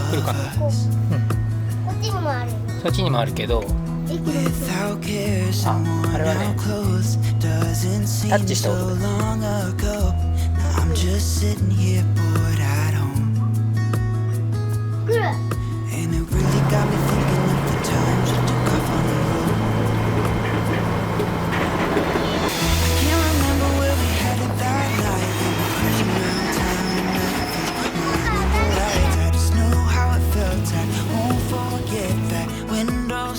来るかな。こっちにもある。そっちにもあるけど、駅のあれはね、タッチした音だ。来る。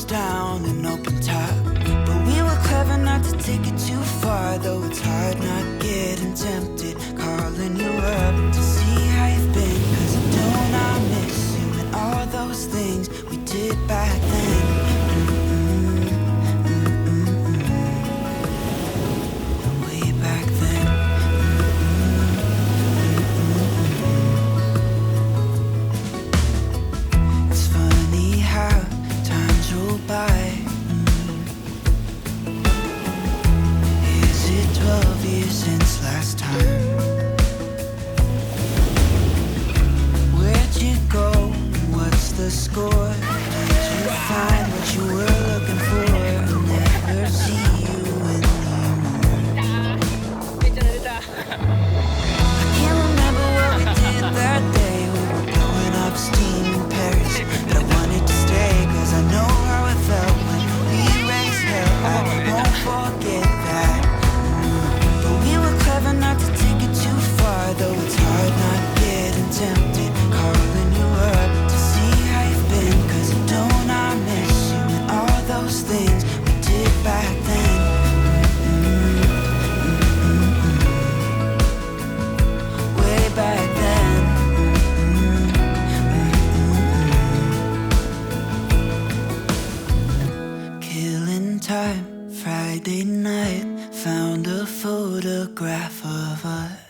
Down and open top, but we were clever not to take it too far. Though it's hard not getting tempted, calling you up to see how you've been. 'Cause don't I miss you and all those things we did back then. Way back then. It's funny how roll by. Is it 12 years since last time? Where'd you go? What's the score? Did you find what you were looking for? I'll never see you anymore. I can't remember what we did that day. We were blowing up steam in Paris, but I wanted to stay 'cause I know how it felt when we raised hell. I won't forget that. But we were clever not to take it too far. Though it's hard not getting tempted, calling you up to see how you've been. 'Cause don't I miss you and all those things we did back then. Way back then. Killing time, Friday night, found a photograph of us.